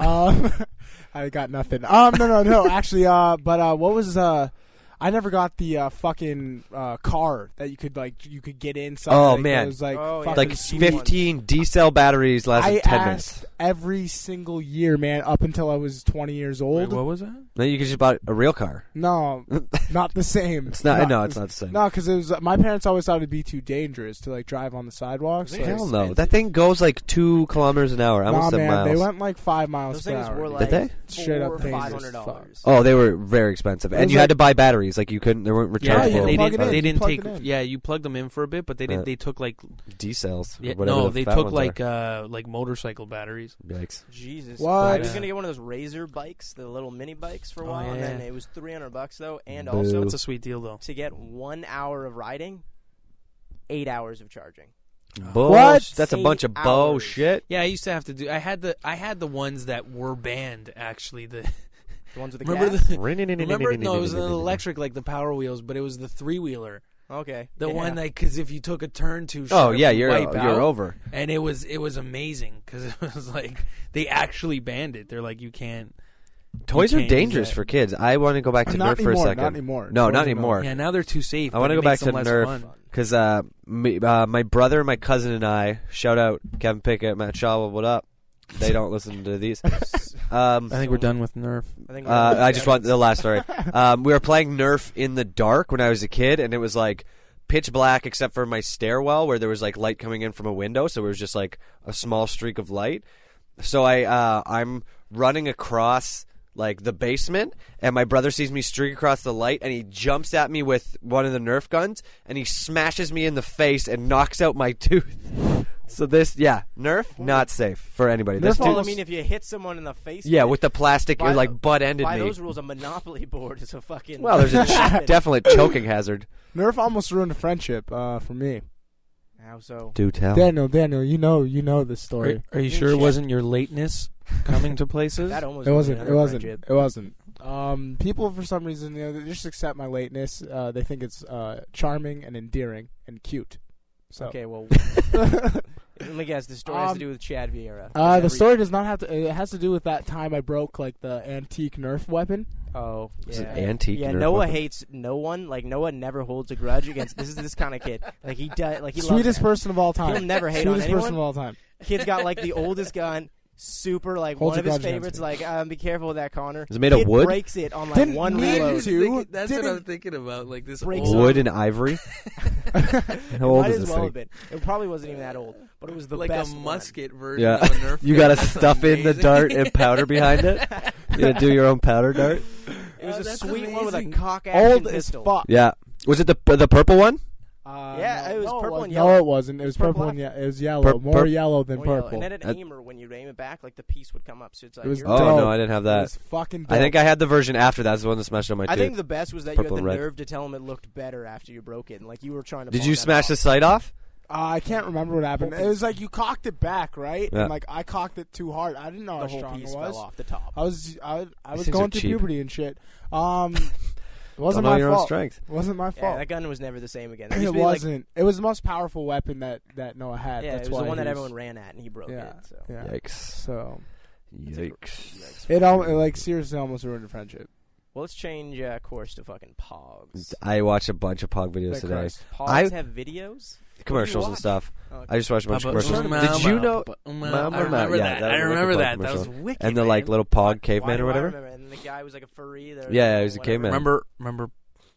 I got nothing. No. Actually, but what was I never got the fucking car that you could get inside. Oh, like, man. It was like like 15 D-cell batteries lasted 10 minutes. Every single year, man, up until I was 20 years old. Wait, what was that? Then you could just buy a real car. No, not the same. It's not. No, it's not the same. No, because it was my parents always thought it'd be too dangerous to like drive on the sidewalks. Hell no, that thing goes like 2 kilometers an hour. Nah, man, miles. They went like 5 miles Those per things hour. were like Did they? Straight up $500. Oh, they were very expensive, and you had to buy batteries. Like you couldn't. They weren't Yeah, rechargeable. they didn't take. it in. Yeah, you plugged them in for a bit, but they didn't. They took like D-cells. Yeah, whatever no, the they fat took ones like motorcycle batteries. Yikes. Jesus. What? I was gonna get one of those Razor bikes, the little mini bikes, for a while, yeah. and then it was $300 though, and Boo. also That's a sweet deal though. to get 1 hour of riding, 8 hours of charging. What? That's a 8 bunch of hours. bullshit. Yeah, I used to have to do. I had the ones that were banned actually. The ones with the remember gas? remember no, it was an electric like the Power Wheels, but it was the 3-wheeler. Okay. The one that, because if you took a turn too Oh sharp, yeah, you'd you're wipe out. over. And it was amazing because it was like they actually banned it. They're like, you can't. Toys you are can't dangerous use that. for kids. I want to go back to Not Nerf for a anymore, second. not anymore. No, Toys not are anymore. Yeah, now they're too safe. I want to go back to Nerf because my brother, my cousin, and I, shout out Kevin Pickett, Matt Shaw, what up? They don't listen to these. I think we're done with Nerf. I just want the last story. We were playing Nerf in the dark when I was a kid, and it was like pitch black except for my stairwell where there was like light coming in from a window, so it was just like a small streak of light. So I'm running across like the basement, and my brother sees me streak across the light, and he jumps at me with one of the Nerf guns, and he smashes me in the face and knocks out my tooth. So Nerf, not safe for anybody. I mean, if you hit someone in the face, with the plastic, you're like butt-ended me. By those rules, a Monopoly board is a fucking... Well, there's a definite choking hazard. Nerf almost ruined a friendship for me. How so? Do tell. Daniel, you know this story. Are you sure it wasn't your lateness coming to places? That almost It wasn't. People, for some reason, they just accept my lateness. They think it's charming and endearing and cute. So. Okay, well... Let me guess. The story has to do with Chad Vieira. The story does not have to. It has to do with that time I broke like the antique Nerf weapon. Oh, yeah. Yeah, antique. Yeah, Nerf Noah weapon. hates no one. Like Noah never holds a grudge against. This is this kind of kid. Like he does. Like he Sweetest loves person of all time. He'll never hate on Sweetest anyone. person of all time. Kid's got like the oldest gun. Super like Holds one of his a grudge favorites. Like be careful with that, Connor. Is it made of Kid wood? Breaks it on like Didn't one need reload. to. That's what I'm thinking about. Like this Wood and ivory. How old Might is as this well thing? have been. It probably wasn't even that old, but it was the like best a one. musket version Yeah, of a Nerf you gun. got to That's stuff in the amazing. dart and powder behind it. You got to do your own powder dart. It was a that's sweet one with a amazing. cock action Old as pistol. fuck. Yeah, was it the purple one? Yeah, it was no, purple it and No, yellow. it wasn't. It was purple and it was yellow. Pur- More pur- yellow than More yellow. purple. And then an aimer, when you aim it back, like the piece would come up. So it's like It was you're- Oh dope. no, I didn't have It that. was fucking dope. I think I had the version after that. That's the one that smashed on my I tooth. think the best was that you had Purple the and red. nerve to tell him it looked better after you broke it, and like you were trying to. Did pawn you that smash off. the sight off? I can't remember what happened. It was like you cocked it back, right? Yeah. And like I cocked it too hard. I didn't know The how whole strong piece it was. fell off the top. I was things are going through cheap. puberty and shit. It wasn't Don't know my your own fault. strength. It wasn't my Yeah, fault. that gun was never the same again. There used It to be, like- wasn't. It was the most powerful weapon that Noah had. Yeah, That's it was why the one that he everyone ran at, and he broke Yeah, it. So. yeah. Yikes! So Yikes! it seriously almost ruined a friendship. Well, let's change course to fucking Pogs. I watched a bunch of Pog videos Thank today. Christ. Pogs have videos? Commercials and watch? stuff. Oh, okay. I just watched a bunch of Papa- commercials. Did you know? I remember Yeah, that. I was a remember Wicked that. Pog That was commercial. wicked. And the like man. little Pog Why caveman do or I whatever. remember? And the guy was like a furry. There, Yeah, he was a whatever. caveman. Remember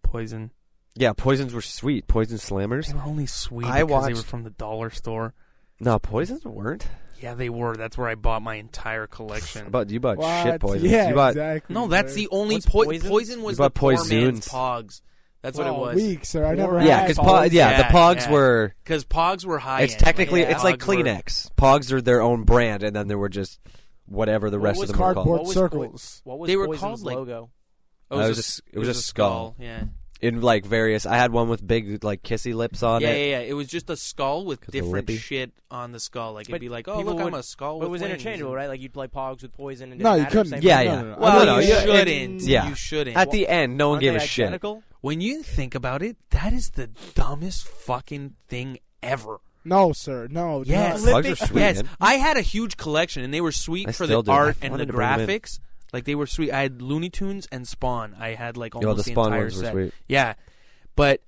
Poison? Yeah, poisons were sweet. Poison slammers. They were only sweet I because they were watched- from the dollar store. No, poisons weren't. Yeah, they were. That's where I bought my entire collection. You bought What? shit poisons. Yeah, you bought exactly. No, that's the only What's poison. Poison? Was You the bought poor man's Poisoons. Pogs. That's what it was. Weak, sir. I never yeah, had because Pogs. the Yeah, Pogs yeah. were. Because Pogs were high. It's technically it's like Pogs were- Kleenex. Pogs are their own brand, and then there were just whatever the rest of was them were cardboard called. was circles. What was They were Poison's called, like- logo? Oh, It was a skull. Yeah. In like various, I had one with big like kissy lips on Yeah, it. yeah. It was just a skull with 'Cause of different lippy. shit on the skull. Like it'd But be like, oh people look, I'm would- a skull. But with it was wings. interchangeable, right? Like you'd play Pogs with Poison. And No, didn't you matter, couldn't. same Yeah, thing? yeah. No. Well, No, you yeah, shouldn't. yeah. You shouldn't. At the end, no one Aren't gave they a shit. identical? When you think about it, that is the dumbest fucking thing ever. No, sir. No. do Yes. not. Bugs are sweet. Yes, man. I had a huge collection, and they were sweet I for still the do. art I and wanted the to bring 'em in. graphics. Like they were sweet. I had Looney Tunes and Spawn. I had like almost the the Spawn entire ones were set. sweet. Yeah, but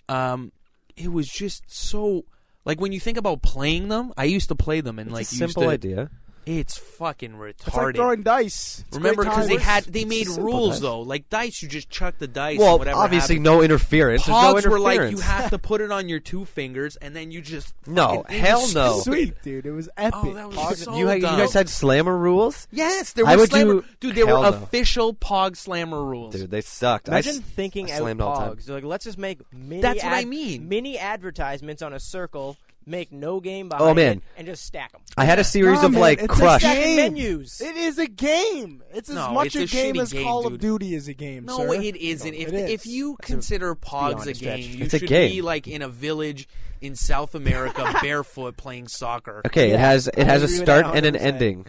it was just so like when you think about playing them. I used to play them, and It's like a you used simple to, idea. It's fucking retarded. It's like throwing dice. It's Remember, because because they made simple rules dice. though. Like dice, you just chuck the dice. Well, and whatever obviously happens. no interference. There's Pogs no were like interference. you have to put it on your 2 fingers, and then you just No, fucking- it hell was no. Sweet, dude. It was epic. Oh, that was Pog- so you dumb. guys had slammer rules? Yes, there I were would slammer. Dude, there were hell no. official Pog Slammer rules. Dude, they sucked. Imagine thinking I out slammed all the time. Pogs. They're like, let's just make mini. That's what I mean. Mini advertisements on a circle. Make no game behind Oh, man. it, and just stack them. I had a series Nah, of man, like it's Crush. a Stacking game. menus. It is a game. It's as No, much it's a a game shitty as game, Call of dude. Duty is a game, No, sir. it isn't. It If is. you consider Pogs a beyond a stretch. game, you It's a should game. be like in a village in South America, barefoot, playing soccer. Okay, Yeah, it has I a agree with start that and an 100%. ending.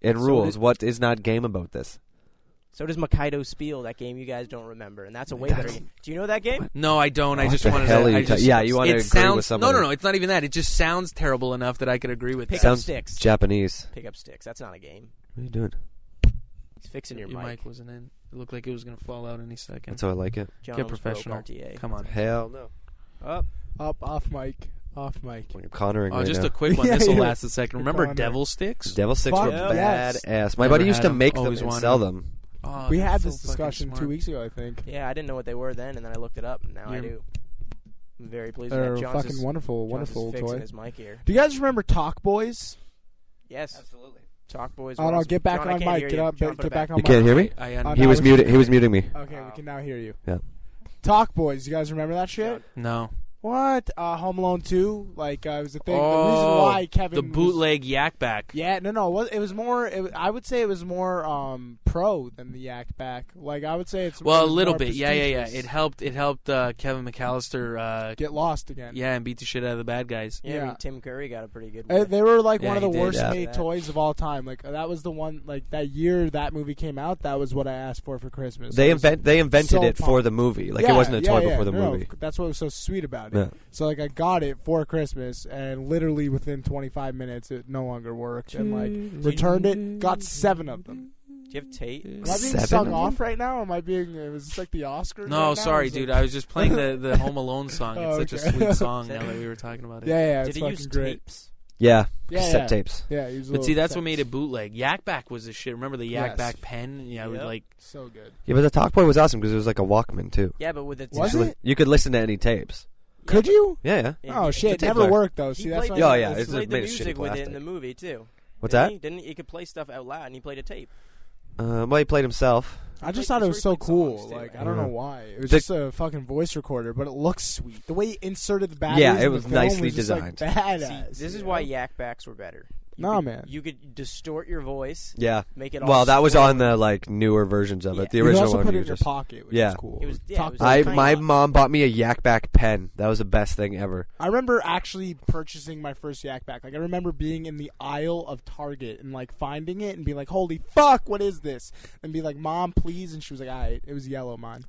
And So rules. did- What is not game about this? So does Makaido Spiel, that game you guys don't remember, and that's a way better game. Do you know that game? No, I don't. I What just the wanted hell to. are you I just, yeah, you want to it agree sounds, with somebody. No. It's not even that. It just sounds terrible enough that I could agree with Pick that. up Sounds sticks. Japanese. Pick up sticks. That's not a game. What are you doing? He's fixing your Your mic. mic wasn't in. It looked like it was going to fall out any second. That's how I like it. John's Get broke professional. RTA. Come on. Hell no. Up. Up, off mic. Off mic. You're cornering Oh, right just now. a quick one. Yeah, This will you're- last a second. you're Remember calling Devil Sticks? Devil sticks Fuck were yes. badass. My Never buddy used had to them. make them Always and wanted sell them. them. Oh, We that's had so this fucking discussion smart. 2 weeks ago, I think. Yeah, I didn't know what they were then, and then I looked it up, and now I You're- do. I'm very pleased with They're that. John's fucking is, wonderful, John's wonderful is fixing toy. his mic here. Do you guys remember Talk Boys? Yes. Absolutely. Talk boys. Oh no, Awesome. get back John, I on can't mic. hear Get you. up. John, put Get it back on You mic. can't hear me? I He was He was muting me. Okay, we can now hear you. Yeah. Talk Boys. You guys remember that shit? No. What? Home Alone 2? Like, it was a thing. Oh, the reason why Kevin the was- bootleg Yak Back. Yeah, no. It was more. I would say it was more pro than the Yak Back. Like, I would say it's Well, it a was little more bit. Yeah. prestigious. It helped. It helped Kevin McAllister. Get lost again. Yeah, and beat the shit out of the bad guys. Yeah, I Yeah. mean, Tim Curry got a pretty good one. They were like Yeah, one of he the did. worst Yeah. made toys of all time. Like that was the one. Like that year that movie came out, that was what I asked for Christmas. They I was invented so it for pumped. the movie. Like Yeah, it wasn't a toy yeah, before the no, movie. That's what was so sweet about it. Yeah. So like I got it for Christmas, and literally within 25 minutes, it no longer worked, and like returned it. Got 7 of them. Do you have Tate? Am I being 7 sung of off right now? Or am I being? Was this like the Oscars? No, right now? sorry, Is it- dude. I was just playing the Home Alone song. It's Oh, such a okay. sweet song now that we were talking about it. Yeah, Did it's he fucking use great. tapes? Yeah. Yeah, Cassette yeah. tapes. Yeah, he was a But see, little that's what sex. made it bootleg. Yak Back was the shit. Remember the Yak Yes. Back pen? Yeah, I would Yep. like. So good. Yeah, but the Talk Boy was awesome because it was like a Walkman too. Yeah, but with the Was So it? you could listen to any tapes. Could you? Yeah. Oh shit! It's a tape Never player. worked though. He See, that's played why. Oh, yeah, He it's played the made of shitty music with it in plastic. the movie too. What's Didn't that? He? Didn't he could play stuff out loud and he played a tape? Well, he played himself. I just Like, thought it I'm was sure so he played songs, cool. too. Like I don't know why. It was The- just a fucking voice recorder, but it looks sweet. The way he inserted the batteries. Yeah, it in was the film nicely was just, like, designed. badass. See, this is you why know? yak backs were better. You Nah, could- man. You could distort your voice, Yeah. make it all. Well, that was slow. on the like newer versions of Yeah. it. The You could original also one put you it in your just. pocket, which Yeah. is cool. It was- yeah, Top it was down. I tiny. my mom bought me a Yak Back pen. That was the best thing ever. I remember actually purchasing my first Yak Back. Like I remember being in the aisle of Target and like finding it and being like, "Holy fuck, what is this?" And be like, "Mom, please." And she was like, "Alright." It was yellow, mine.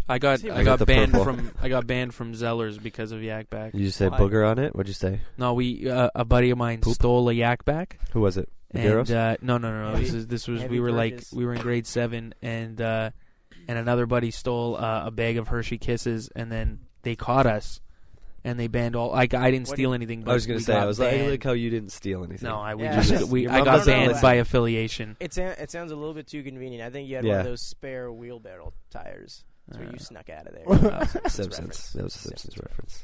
I got I I got got the banned purple. from Zellers because of Yak Back. You just say Why? booger on it. What'd you say? No, we a buddy of mine Poop? stole a Yak Back. Who was it? And Medeiros? no. Heavy- This was heavy we were purchase. we were in grade 7, and another buddy stole a bag of Hershey Kisses, and then they caught us, and they banned all. I didn't What steal do anything. But I was gonna we say. got I was like, I banned. like how you didn't steal anything. No, I Yeah. Your I mom got doesn't banned listen. by affiliation. It sounds a little bit too convenient. I think you had Yeah. one of those spare wheelbarrow tires. That's where you snuck out of there. Simpsons. reference. That was a Simpsons reference.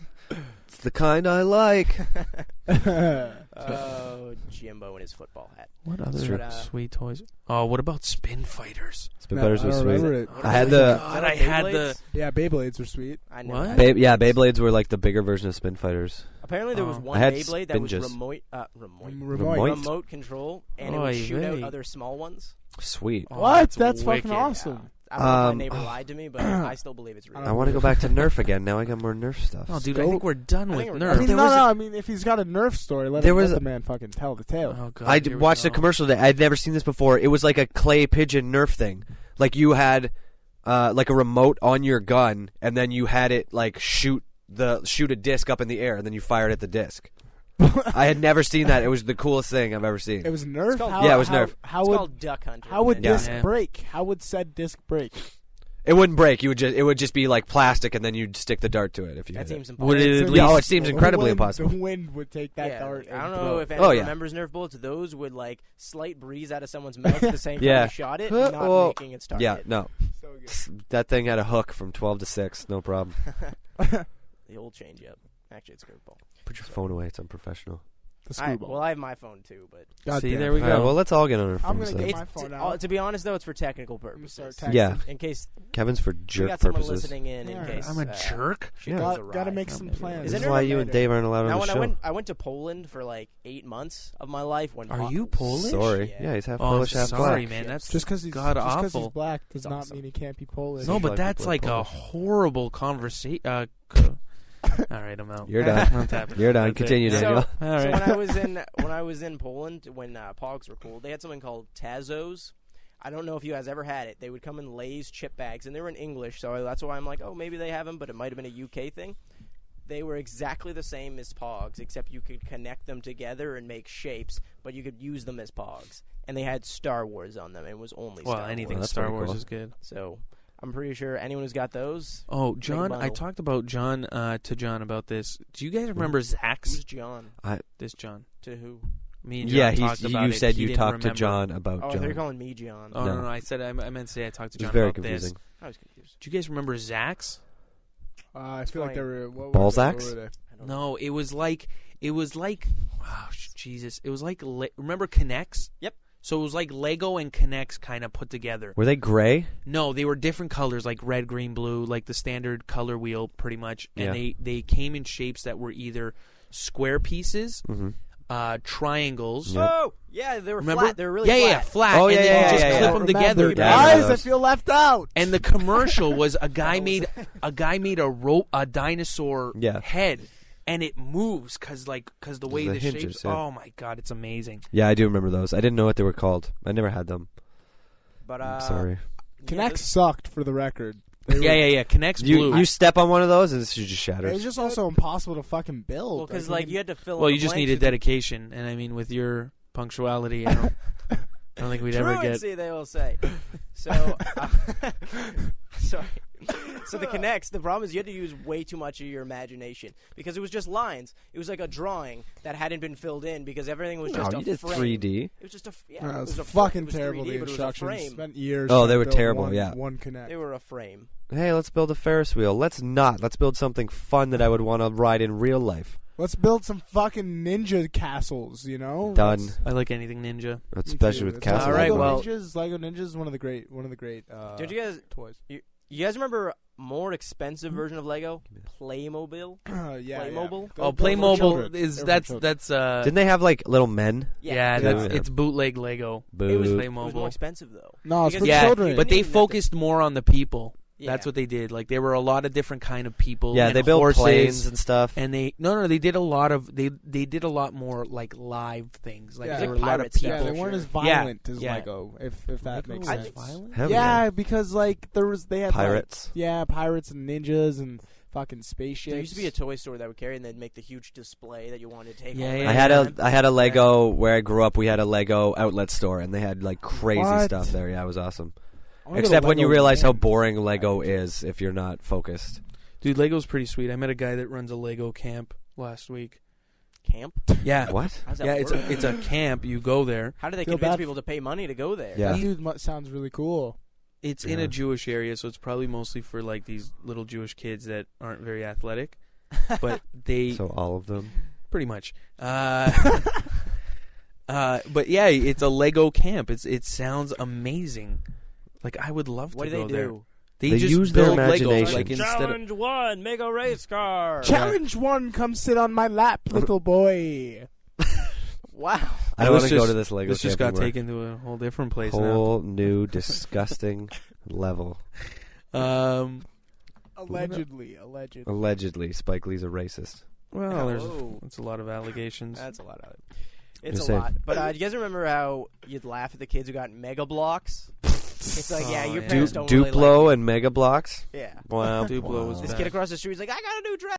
It's the kind I like. Oh, Jimbo in his football hat. What That's other true. sweet toys? Oh, what about Spin Fighters? Spitfighters No, I was don't sweet. remember it. I had the. God, I had the. Beyblades? Yeah, Beyblades were sweet. I know. What? Yeah, Beyblades were like the bigger version of Spin Fighters. Apparently, there was Oh. one I had Beyblade that was Spinjas. Remote. remote control, and it would Oy shoot out vey. other small ones. Sweet. Oh, What? That's wicked. fucking awesome. I don't know if my Um, neighbor lied to me, but I still believe it's real. I want to go back to Nerf again. Now I got more Nerf stuff. Oh, dude, I Go- think we're done I with think we're Nerf. I mean, There no, was no. a- I mean, if he's got a Nerf story, let There was the a- man fucking tell the tale. Oh, God, I here we watched a go. commercial that I'd never seen this before. It was like a clay pigeon Nerf thing. Like you had like a remote on your gun, and then you had it like shoot a disc up in the air, and then you fired at the disc. I had never seen that. It was the coolest thing I've ever seen. It was Nerf. Yeah, it was Nerf. How It's would called Duck Hunter. how would Yeah. disc break? How would said disc break? It wouldn't break. It would just be like plastic, and then you'd stick the dart to it if you. That hit seems it. impossible. Would it at Yeah, least? it seems incredibly The impossible. wind would take that dart. I don't and know throw if it. anyone yeah. remembers Nerf bullets. Those would like slight breeze out of someone's mouth at the same time Yeah. you shot it, Huh, not well, making its target. Yeah, no, So good. that thing had a hook from 12 to 6, no problem. The old change up. Actually, it's a good ball. Put your phone away. It's unprofessional. The screwball. Well, I have my phone too, but God See, damn. there we All right, go. well, let's all get on our I'm phones. gonna then. get my phone out. to be honest though, it's for technical I'm gonna start purposes. texting. Yeah. In case Kevin's for we jerk got someone purposes. listening in Yeah. case I'm a uh, jerk. shit Yeah. goes Gotta awry. make some plans. Is This it is why Nerf you and Dave aren't allowed Now, on the when show. I went to Poland for like 8 months of my life. When Are you Polish? Sorry. Yeah. Yeah, he's half Oh, Polish, half sorry, black. man. That's Just because he's god just 'cause he's awful. black does It's not awesome. mean he can't be Polish. No, Black but that's people are like a Polish. horrible conversation. All right, I'm out. You're done. I'm tapping. You're done. That's it. Continue, Yeah. Daniel. All So right. when I was in Poland, when Pogs were cool, they had something called Tazos. I don't know if you guys ever had it. They would come in Lay's chip bags, and they were in English, so that's why I'm like, oh, maybe they have them, but it might have been a UK thing. They were exactly the same as Pogs, except you could connect them together and make shapes, but you could use them as Pogs. And they had Star Wars on them, and it was only Well, Star anything Well, that's Star pretty Wars cool. is good. So I'm pretty sure anyone who's got those. Oh, John, I bundle. talked about John to John about this. Do you guys remember Zach's? Who's John? This John. To who? Me and John Yeah, talked about you it. said He you didn't talked to remember. John about Oh, I thought you were John. calling me John. Oh No. no, I said I meant to say I talked to It was John very about confusing. this. I was confused. Do you guys remember Zach's? I feel like they were Balzacs? What were they? I don't know. No, it was like oh Jesus, it was like remember Connects? Yep. So it was like Lego and Connects kind of put together. Were they gray? No, they were different colors, like red, green, blue, like the standard color wheel, pretty much. And Yeah. they came in shapes that were either square pieces, Mm-hmm. Triangles. Yep. Oh, yeah, they were Remember? flat. They were really yeah, flat. flat. Oh, and yeah, then yeah, you just yeah, clip yeah. them Remember, together. you Yeah, I guys, remember I feel left out. And the commercial was a guy made a dinosaur Yeah. head, and it moves because the way The the hinges, shapes. yeah. Oh my god, it's amazing. Yeah, I do remember those. I didn't know what they were called. I never had them. But I'm sorry. Connect sucked for the record. They Yeah. Connects blue. You step on one of those and it just It shatters. was just also impossible to fucking build. Well, because Like, you had to fill. well, in you the just blanks needed with- dedication, and I mean, with your punctuality, I don't think we'd ever get. Truancy, they will say. So, sorry. So the Connects, the problem is you had to use way too much of your imagination because it was just lines. It was like a drawing that hadn't been filled in because everything was just No, a you did frame. 3D. It was just a it it was was a fucking it was terrible. 3D, The but it was a instructions frame. spent years. Oh, trying they to were build terrible, One, yeah. one Connect. They were a frame. Hey, let's build a Ferris wheel. Let's not. Let's build something fun that I would want to ride in real life. Let's build some fucking ninja castles. You know, Done. Let's- I like anything ninja. Especially Me with too. castles. All right, Lego well- Ninjas is one of the great Don't you guys? toys. You guys remember a more expensive version of Lego? Playmobil. Yeah, Playmobil? Oh, Those were Playmobil children. is They were for that's children. that's Didn't they have like little men? yeah, Yeah. that's it's bootleg Lego. Boo. It was Playmobil. more expensive though. No, it's Because for Yeah, children. but they didn't even have to- focused more on the people. Yeah. That's what they did. Like there were a lot of different kind of people. Yeah, and they built horses, planes and stuff. and they they did a lot of they did a lot more like live things. Like Yeah. there Like were a lot of pirates, people. yeah, they weren't as violent as Yeah. Lego. If that makes Lego sense. was violent? Hell Yeah, because like they had Pirates. pirates and ninjas and fucking spaceships. There used to be a toy store that would carry and they'd make the huge display that you wanted to take Yeah, home. yeah, I had a Lego where I grew up. We had a Lego outlet store, and they had like crazy What? stuff there. Yeah, it was awesome. I wanna go to Except when you Lego realize how Land. boring Lego is if you're not focused. Dude, Lego's pretty sweet. I met a guy that runs a Lego camp last week. Camp? Yeah. What? How's that Yeah, work? it's a camp. You go there. How do they Feel convince bad. people to pay money to go there? Yeah. That dude sounds really cool. It's in Yeah. a Jewish area, so it's probably mostly for like these little Jewish kids that aren't very athletic. But they So all of them. pretty much. But yeah, it's a Lego camp. It sounds amazing. Like I would love What to do go they there. do? They They just use their build Legos, imagination. like instead of Challenge 1, make a race car. Challenge 1, come sit on my lap, little boy. Wow. I don't want This to go just- to this Lego this just camp got anymore. taken to a whole different place now. Whole new disgusting level. Allegedly. Allegedly, Spike Lee's a racist. Well, Whoa. that's a lot of allegations. That's a lot of it. It's Just a saying. lot. But do you guys remember how you'd laugh at the kids who got Mega Blocks? It's like, yeah, Oh, your yeah. parents don't really Duplo like and Mega Blocks. it. Yeah. Wow. Duplo was Wow. This bad. kid across the street is like, I got a new dress.